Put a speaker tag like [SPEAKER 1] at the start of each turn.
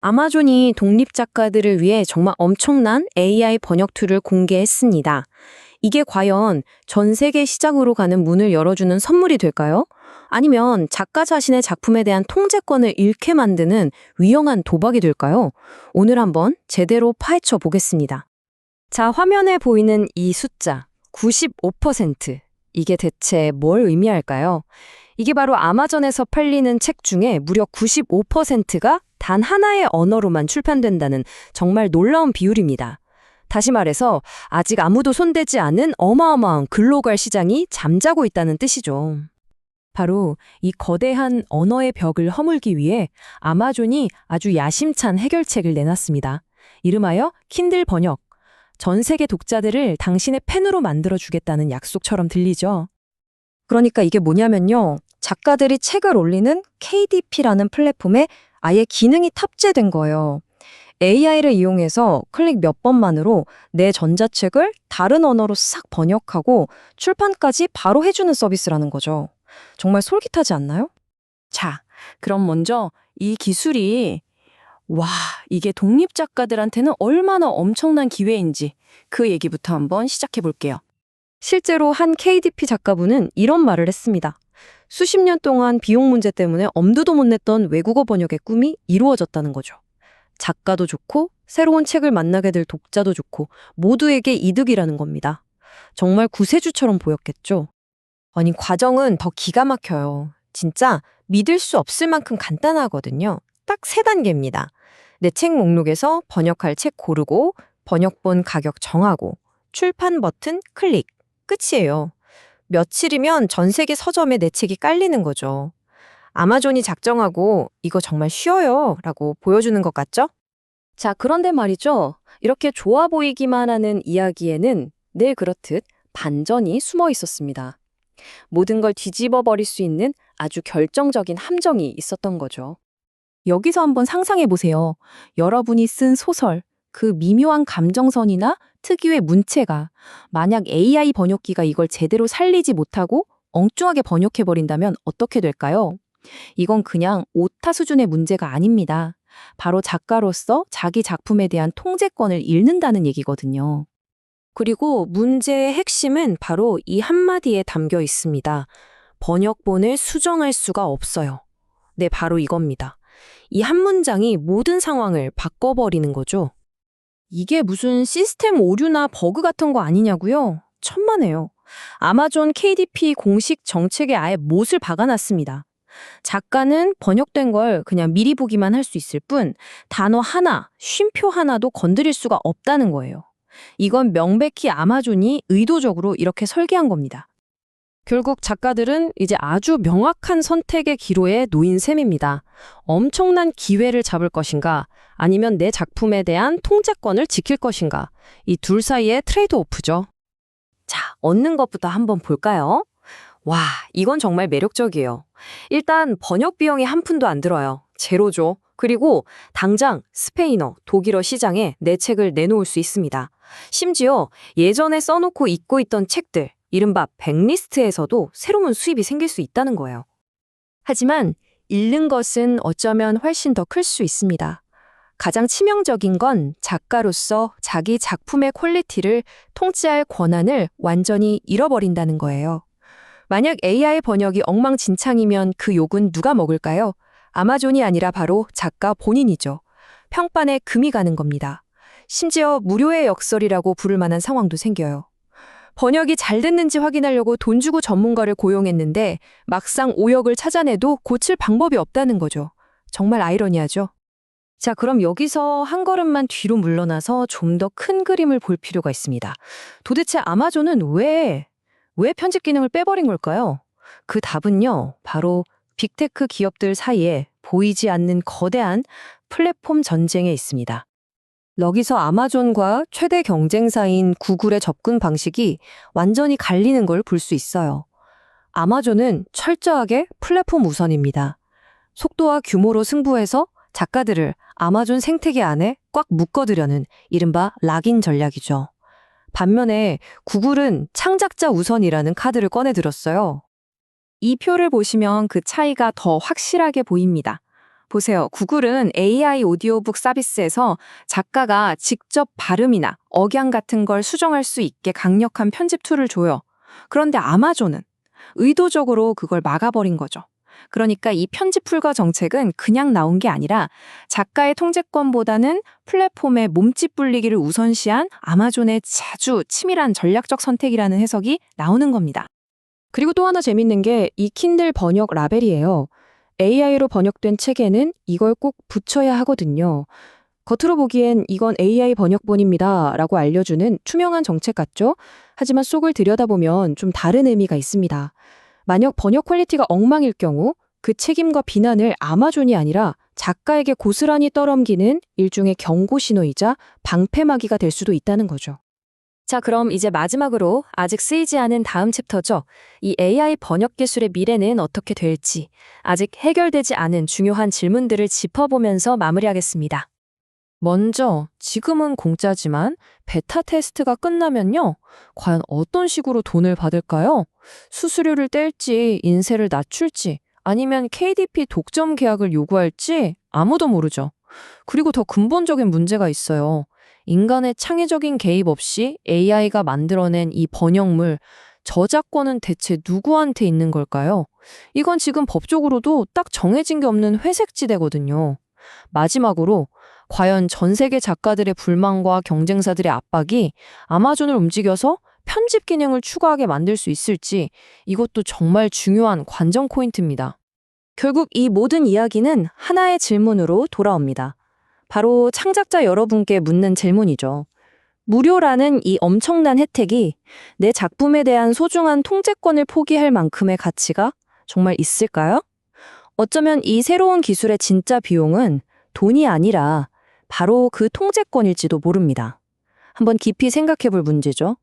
[SPEAKER 1] 아마존이 독립 작가들을 위해 정말 엄청난 AI 번역 툴을 공개했습니다. 이게 과연 전 세계 시장으로 가는 문을 열어주는 선물이 될까요? 아니면 작가 자신의 작품에 대한 통제권을 잃게 만드는 위험한 도박이 될까요? 오늘 한번 제대로 파헤쳐 보겠습니다. 자, 화면에 보이는 이 숫자, 95%. 이게 대체 뭘 의미할까요? 이게 바로 아마존에서 팔리는 책 중에 무려 95%가 단 하나의 언어로만 출판된다는 정말 놀라운 비율입니다. 다시 말해서 아직 아무도 손대지 않은 어마어마한 글로벌 시장이 잠자고 있다는 뜻이죠. 바로 이 거대한 언어의 벽을 허물기 위해 아마존이 아주 야심찬 해결책을 내놨습니다. 이름하여 킨들 번역. 전 세계 독자들을 당신의 펜으로 만들어주겠다는 약속처럼 들리죠.
[SPEAKER 2] 그러니까 이게 뭐냐면요. 작가들이 책을 올리는 KDP라는 플랫폼에 아예 기능이 탑재된 거예요. AI를 이용해서 클릭 몇 번만으로 내 전자책을 다른 언어로 싹 번역하고 출판까지 바로 해주는 서비스라는 거죠. 정말 솔깃하지 않나요?
[SPEAKER 1] 자, 그럼 먼저 이 기술이 이게 독립 작가들한테는 얼마나 엄청난 기회인지 그 얘기부터 한번 시작해 볼게요.
[SPEAKER 2] 실제로 한 KDP 작가분은 이런 말을 했습니다. 수십 년 동안 비용 문제 때문에 엄두도 못 냈던 외국어 번역의 꿈이 이루어졌다는 거죠. 작가도 좋고 새로운 책을 만나게 될 독자도 좋고 모두에게 이득이라는 겁니다. 정말 구세주처럼 보였겠죠? 아니, 과정은 더 기가 막혀요. 진짜 믿을 수 없을 만큼 간단하거든요. 딱 3단계입니다. 내 책 목록에서 번역할 책 고르고 번역본 가격 정하고 출판 버튼 클릭. 끝이에요. 며칠이면 전 세계 서점에 내 책이 깔리는 거죠. 아마존이 작정하고 이거 정말 쉬워요 라고 보여주는 것 같죠? 자, 그런데 말이죠. 이렇게 좋아 보이기만 하는 이야기에는 늘 그렇듯 반전이 숨어 있었습니다. 모든 걸 뒤집어 버릴 수 있는 아주 결정적인 함정이 있었던 거죠. 여기서 한번 상상해 보세요. 여러분이 쓴 소설, 그 미묘한 감정선이나 특유의 문체가 만약 AI 번역기가 이걸 제대로 살리지 못하고 엉뚱하게 번역해버린다면 어떻게 될까요? 이건 그냥 오타 수준의 문제가 아닙니다. 바로 작가로서 자기 작품에 대한 통제권을 잃는다는 얘기거든요. 그리고 문제의 핵심은 바로 이 한마디에 담겨 있습니다. 번역본을 수정할 수가 없어요. 네, 바로 이겁니다. 이 한 문장이 모든 상황을 바꿔버리는 거죠. 이게 무슨 시스템 오류나 버그 같은 거 아니냐고요? 천만에요. 아마존 KDP 공식 정책에 아예 못을 박아놨습니다. 작가는 번역된 걸 그냥 미리 보기만 할 수 있을 뿐 단어 하나, 쉼표 하나도 건드릴 수가 없다는 거예요. 이건 명백히 아마존이 의도적으로 이렇게 설계한 겁니다. 결국 작가들은 이제 아주 명확한 선택의 기로에 놓인 셈입니다. 엄청난 기회를 잡을 것인가, 아니면 내 작품에 대한 통제권을 지킬 것인가, 이 둘 사이의 트레이드오프죠. 자, 얻는 것부터 한번 볼까요? 이건 정말 매력적이에요. 일단 번역 비용이 한 푼도 안 들어요. 제로죠. 그리고 당장 스페인어, 독일어 시장에 내 책을 내놓을 수 있습니다. 심지어 예전에 써놓고 읽고 있던 책들, 이른바 백리스트에서도 새로운 수입이 생길 수 있다는 거예요. 하지만 잃는 것은 어쩌면 훨씬 더 클 수 있습니다. 가장 치명적인 건 작가로서 자기 작품의 퀄리티를 통제할 권한을 완전히 잃어버린다는 거예요. 만약 AI 번역이 엉망진창이면 그 욕은 누가 먹을까요? 아마존이 아니라 바로 작가 본인이죠. 평판에 금이 가는 겁니다. 심지어 무료의 역설이라고 부를 만한 상황도 생겨요. 번역이 잘 됐는지 확인하려고 돈 주고 전문가를 고용했는데 막상 오역을 찾아내도 고칠 방법이 없다는 거죠. 정말 아이러니하죠. 자, 그럼 여기서 한 걸음만 뒤로 물러나서 좀 더 큰 그림을 볼 필요가 있습니다. 도대체 아마존은 왜 편집 기능을 빼버린 걸까요? 그 답은요, 바로 빅테크 기업들 사이에 보이지 않는 거대한 플랫폼 전쟁에 있습니다. 여기서 아마존과 최대 경쟁사인 구글의 접근 방식이 완전히 갈리는 걸 볼 수 있어요. 아마존은 철저하게 플랫폼 우선입니다. 속도와 규모로 승부해서 작가들을 아마존 생태계 안에 꽉 묶어두려는 이른바 락인 전략이죠. 반면에 구글은 창작자 우선이라는 카드를 꺼내들었어요. 이 표를 보시면 그 차이가 더 확실하게 보입니다.
[SPEAKER 1] 보세요. 구글은 AI 오디오북 서비스에서 작가가 직접 발음이나 억양 같은 걸 수정할 수 있게 강력한 편집 툴을 줘요. 그런데 아마존은 의도적으로 그걸 막아버린 거죠. 그러니까 이 편집 풀거 정책은 그냥 나온 게 아니라 작가의 통제권보다는 플랫폼의 몸집 불리기를 우선시한 아마존의 자주 치밀한 전략적 선택이라는 해석이 나오는 겁니다.
[SPEAKER 2] 그리고 또 하나 재밌는 게 이 킨들 번역 라벨이에요. AI로 번역된 책에는 이걸 꼭 붙여야 하거든요. 겉으로 보기엔 이건 AI 번역본입니다 라고 알려주는 투명한 정책 같죠? 하지만 속을 들여다보면 좀 다른 의미가 있습니다. 만약 번역 퀄리티가 엉망일 경우 그 책임과 비난을 아마존이 아니라 작가에게 고스란히 떠넘기는 일종의 경고 신호이자 방패막이가 될 수도 있다는 거죠.
[SPEAKER 1] 자, 그럼 이제 마지막으로 아직 쓰이지 않은 다음 챕터죠. 이 AI 번역 기술의 미래는 어떻게 될지 아직 해결되지 않은 중요한 질문들을 짚어보면서 마무리하겠습니다. 먼저 지금은 공짜지만 베타 테스트가 끝나면요. 과연 어떤 식으로 돈을 받을까요? 수수료를 뗄지 인세를 낮출지 아니면 KDP 독점 계약을 요구할지 아무도 모르죠. 그리고 더 근본적인 문제가 있어요. 인간의 창의적인 개입 없이 AI가 만들어낸 이 번역물, 저작권은 대체 누구한테 있는 걸까요? 이건 지금 법적으로도 딱 정해진 게 없는 회색지대거든요. 마지막으로 과연 전 세계 작가들의 불만과 경쟁사들의 압박이 아마존을 움직여서 편집 기능을 추가하게 만들 수 있을지 이것도 정말 중요한 관전 포인트입니다.
[SPEAKER 2] 결국 이 모든 이야기는 하나의 질문으로 돌아옵니다. 바로 창작자 여러분께 묻는 질문이죠. 무료라는 이 엄청난 혜택이 내 작품에 대한 소중한 통제권을 포기할 만큼의 가치가 정말 있을까요? 어쩌면 이 새로운 기술의 진짜 비용은 돈이 아니라 바로 그 통제권일지도 모릅니다. 한번 깊이 생각해 볼 문제죠.